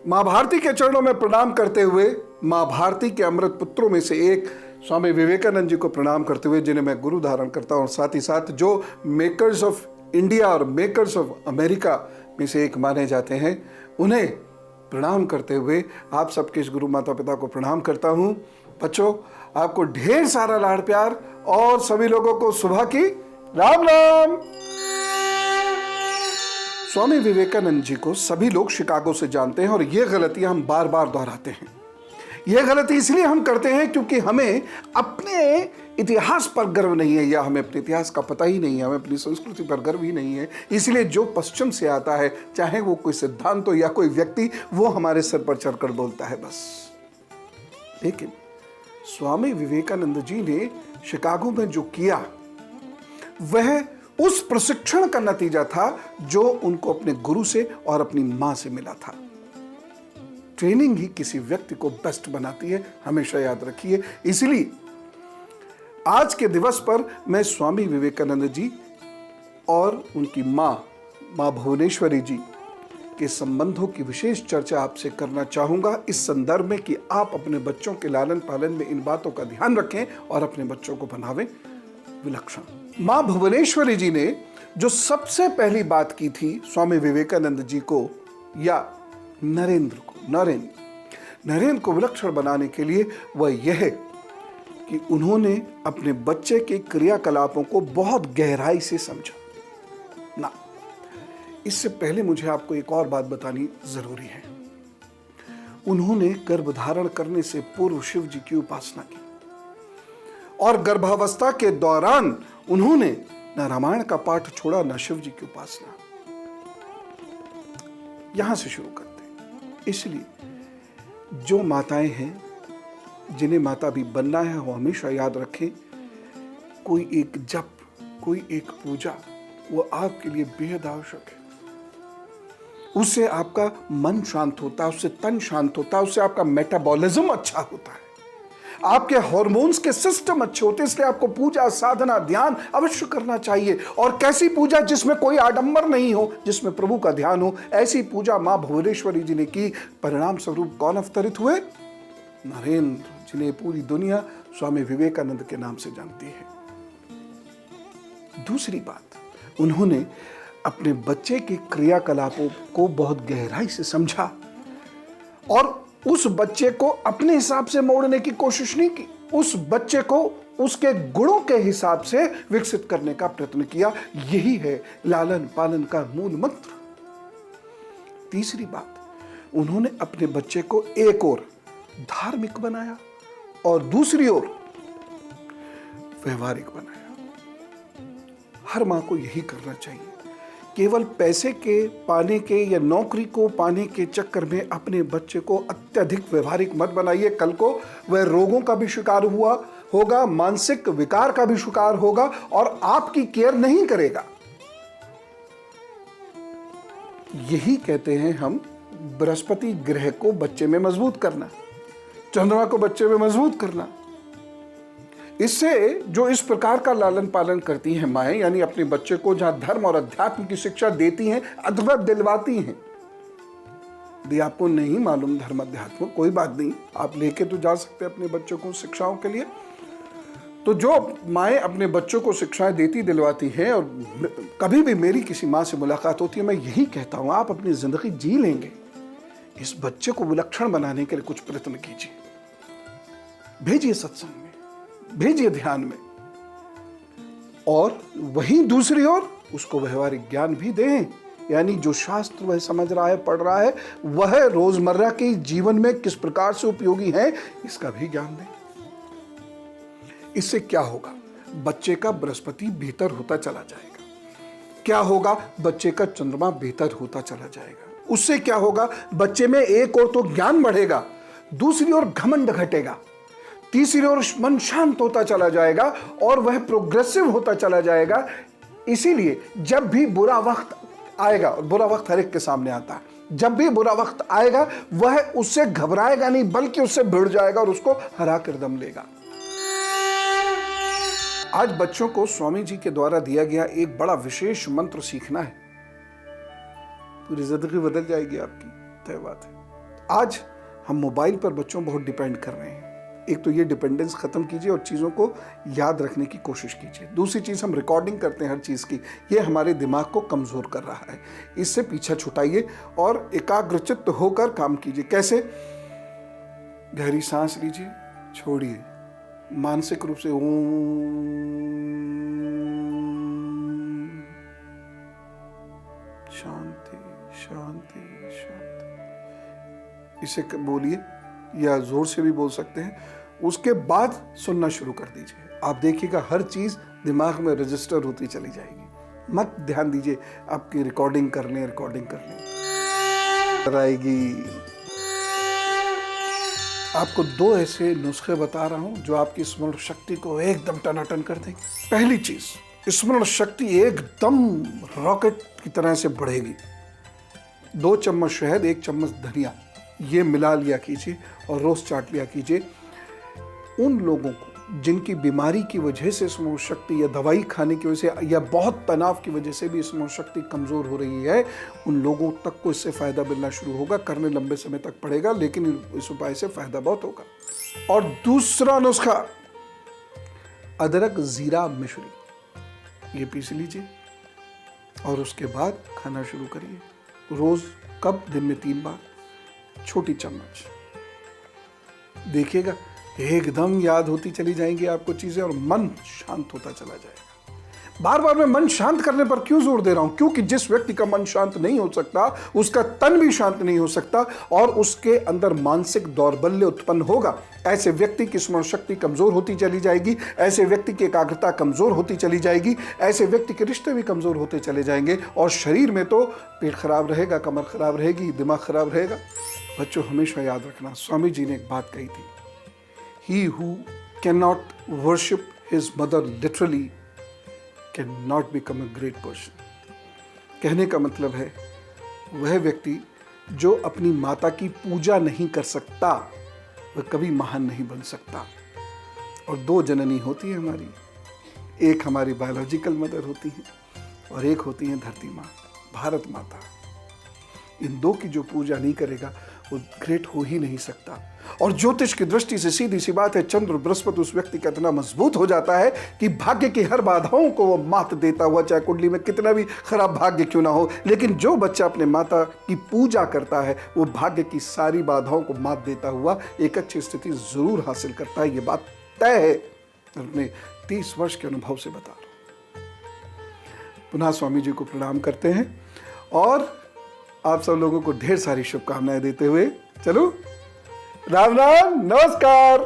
माँ भारती के चरणों में प्रणाम करते हुए माँ भारती के अमृत पुत्रों में से एक स्वामी विवेकानंद जी को प्रणाम करते हुए, जिन्हें मैं गुरु धारण करता हूँ और साथ ही साथ जो मेकर्स ऑफ इंडिया और मेकर्स ऑफ अमेरिका में से एक माने जाते हैं, उन्हें प्रणाम करते हुए आप सबके इस गुरु माता पिता को प्रणाम करता हूँ। बच्चों, आपको ढेर सारा लाड़ प्यार और सभी लोगों को सुबह की राम राम। स्वामी विवेकानंद जी को सभी लोग शिकागो से जानते हैं और ये गलतियां हम बार बार दोहराते हैं। यह गलती इसलिए हम करते हैं क्योंकि हमें अपने इतिहास पर गर्व नहीं है, या हमें अपने इतिहास का पता ही नहीं है, हमें अपनी संस्कृति पर गर्व ही नहीं है। इसलिए जो पश्चिम से आता है, चाहे वो कोई सिद्धांत हो या कोई व्यक्ति, वो हमारे सिर पर चढ़कर बोलता है बस। लेकिन स्वामी विवेकानंद जी ने शिकागो में जो किया, वह उस प्रशिक्षण का नतीजा था जो उनको अपने गुरु से और अपनी मां से मिला था। ट्रेनिंग ही किसी व्यक्ति को बेस्ट बनाती है, हमेशा याद रखिए। इसलिए आज के दिवस पर मैं स्वामी विवेकानंद जी और उनकी मां भुवनेश्वरी जी के संबंधों की विशेष चर्चा आपसे करना चाहूंगा, इस संदर्भ में कि आप अपने बच्चों के लालन पालन में इन बातों का ध्यान रखें और अपने बच्चों को बनावें विलक्षण। मां भुवनेश्वरी जी ने जो सबसे पहली बात की थी स्वामी विवेकानंद जी को, या नरेंद्र को विलक्षण बनाने के लिए, वह यह है कि उन्होंने अपने बच्चे के क्रियाकलापों को बहुत गहराई से समझा ना। इससे पहले मुझे आपको एक और बात बतानी जरूरी है। उन्होंने गर्भधारण करने से पूर्व शिव जी की उपासना की और गर्भावस्था के दौरान उन्होंने न रामायण का पाठ छोड़ा, न शिव जी की उपासना। यहां से शुरू करते हैं। इसलिए जो माताएं हैं, जिन्हें माता भी बनना है, वो हमेशा याद रखें, कोई एक जप, कोई एक पूजा, वो आपके लिए बेहद आवश्यक है। उससे आपका मन शांत होता है, उससे तन शांत होता है, उससे आपका मेटाबॉलिज्म अच्छा होता है, आपके हार्मोन्स के सिस्टम अच्छे होते हैं। इसलिए आपको पूजा, साधना, ध्यान अवश्य करना चाहिए। और कैसी पूजा? जिसमें कोई आडंबर नहीं हो, जिसमें प्रभु का ध्यान हो, ऐसी पूजा मां भुवनेश्वरी जी ने की। परिणाम स्वरूप कौन अवतरित हुए? नरेंद्र, जिन्हें पूरी दुनिया स्वामी विवेकानंद के नाम से जानती है। दूसरी बात, उन्होंने अपने बच्चे के क्रियाकलापों को बहुत गहराई से समझा और उस बच्चे को अपने हिसाब से मोड़ने की कोशिश नहीं की। उस बच्चे को उसके गुणों के हिसाब से विकसित करने का प्रयत्न किया। यही है लालन पालन का मूल मंत्र। तीसरी बात, उन्होंने अपने बच्चे को एक ओर धार्मिक बनाया और दूसरी ओर व्यवहारिक बनाया। हर मां को यही करना चाहिए। केवल पैसे के पाने के या नौकरी को पाने के चक्कर में अपने बच्चे को अत्यधिक व्यवहारिक मत बनाइए। कल को वह रोगों का भी शिकार होगा, मानसिक विकार का भी शिकार होगा और आपकी केयर नहीं करेगा। यही कहते हैं हम बृहस्पति ग्रह को बच्चे में मजबूत करना, चंद्रमा को बच्चे में मजबूत करना। इससे जो इस प्रकार का लालन पालन करती हैं माएं, यानी अपने बच्चे को जहां धर्म और अध्यात्म की शिक्षा देती हैं अथवा दिलवाती हैं। यदि आपको नहीं मालूम धर्म अध्यात्म, कोई बात नहीं, आप लेके तो जा सकते हैं अपने बच्चों को शिक्षाओं के लिए। तो जो माएं अपने बच्चों को शिक्षाएं देती दिलवाती हैं, और कभी भी मेरी किसी माँ से मुलाकात होती है, मैं यही कहता हूँ, आप अपनी जिंदगी जी लेंगे, इस बच्चे को विलक्षण बनाने के लिए कुछ प्रयत्न कीजिए। भेजिए सत्संग में, भेजिए ध्यान में, और वहीं दूसरी ओर उसको व्यवहारिक ज्ञान भी दें। यानी जो शास्त्र वह समझ रहा है, पढ़ रहा है, वह रोजमर्रा के जीवन में किस प्रकार से उपयोगी है, इसका भी ज्ञान दें। इससे क्या होगा? बच्चे का बृहस्पति बेहतर होता चला जाएगा। क्या होगा? बच्चे का चंद्रमा बेहतर होता चला जाएगा। उससे क्या होगा? बच्चे में एक ओर तो ज्ञान बढ़ेगा, दूसरी ओर घमंड घटेगा, तीसरी ओर मन शांत होता चला जाएगा और वह प्रोग्रेसिव होता चला जाएगा। इसीलिए जब भी बुरा वक्त आएगा, और बुरा वक्त हर एक के सामने आता है, जब भी बुरा वक्त आएगा वह उससे घबराएगा नहीं, बल्कि उससे भिड़ जाएगा और उसको हरा कर दम लेगा। आज बच्चों को स्वामी जी के द्वारा दिया गया एक बड़ा विशेष मंत्र सीखना है, पूरी जिंदगी बदल जाएगी आपकी, तय बात है। आज हम मोबाइल पर बच्चों बहुत डिपेंड कर रहे हैं। एक तो ये डिपेंडेंस ख़त्म कीजिए और चीज़ों को याद रखने की कोशिश कीजिए। दूसरी चीज़, हम रिकॉर्डिंग करते हैं हर चीज़ की, ये हमारे दिमाग को कमज़ोर कर रहा है। इससे पीछा छुटाइए और एकाग्रचित्त होकर काम कीजिए। कैसे? गहरी सांस लीजिए, छोड़िए, मानसिक रूप से ओम शांति शांति शांति, इसे बोलिए या जोर से भी बोल सकते हैं। उसके बाद सुनना शुरू कर दीजिए। आप देखिएगा हर चीज दिमाग में रजिस्टर होती चली जाएगी। मत ध्यान दीजिए आपकी रिकॉर्डिंग करने आएगी। आपको 2 ऐसे नुस्खे बता रहा हूं जो आपकी स्मरण शक्ति को एकदम टनाटन कर देंगे। पहली चीज, स्मरण शक्ति एकदम रॉकेट की तरह से बढ़ेगी। 2 चम्मच शहद, 1 चम्मच धनिया, ये मिला लिया कीजिए और रोज चाट लिया कीजिए। उन लोगों को जिनकी बीमारी की वजह से स्मरण शक्ति या दवाई खाने की वजह से या बहुत तनाव की वजह से भी स्मरण शक्ति कमजोर हो रही है, उन लोगों तक को इससे फायदा मिलना शुरू होगा। करने लंबे समय तक पड़ेगा, लेकिन इस उपाय से फायदा बहुत होगा। और दूसरा नुस्खा, अदरक जीरा मिश्री, ये पीस लीजिए और उसके बाद खाना शुरू करिए। रोज कब? दिन में 3 बार, छोटी चम्मच। देखिएगा एकदम याद होती चली जाएंगी आपको चीजें और मन शांत होता चला जाएगा। बार बार मैं मन शांत करने पर क्यों जोर दे रहा हूं? क्योंकि जिस व्यक्ति का मन शांत नहीं हो सकता, उसका तन भी शांत नहीं हो सकता और उसके अंदर मानसिक दौर्बल्य उत्पन्न होगा। ऐसे व्यक्ति की स्मरण शक्ति कमजोर होती चली जाएगी, ऐसे व्यक्ति की एकाग्रता कमजोर होती चली जाएगी, ऐसे व्यक्ति के रिश्ते भी कमजोर होते चले जाएंगे और शरीर में तो पेट खराब रहेगा, कमर खराब रहेगी, दिमाग खराब रहेगा। बच्चों, हमेशा याद रखना, स्वामी जी ने एक बात कही थी, He who cannot worship his mother literally cannot become a great person. कहने का मतलब है, वह व्यक्ति जो अपनी माता की पूजा नहीं कर सकता, वह कभी महान नहीं बन सकता। और 2 जननी होती है हमारी, एक हमारी बायोलॉजिकल मदर होती है और एक होती है धरती माँ, भारत माता। इन 2 की जो पूजा नहीं करेगा वो ग्रेट हो ही नहीं सकता। और ज्योतिष की दृष्टि से सीधी सी बात है, चंद्र बृहस्पति उस व्यक्ति का इतना मजबूत हो जाता है कि भाग्य की हर बाधाओं को वो मात देता हुआ, चाहे कुंडली में कितना भी खराब भाग्य क्यों ना हो, लेकिन जो बच्चा अपने माता की पूजा करता है वो भाग्य की सारी बाधाओं को मात देता हुआ एक अच्छी स्थिति जरूर हासिल करता है। ये बात तय है, अपने 30 वर्ष के अनुभव से बता रहा हूं। पुनः स्वामी जी को प्रणाम करते हैं और आप सब लोगों को ढेर सारी शुभकामनाएं देते हुए चलो, राम राम, नमस्कार।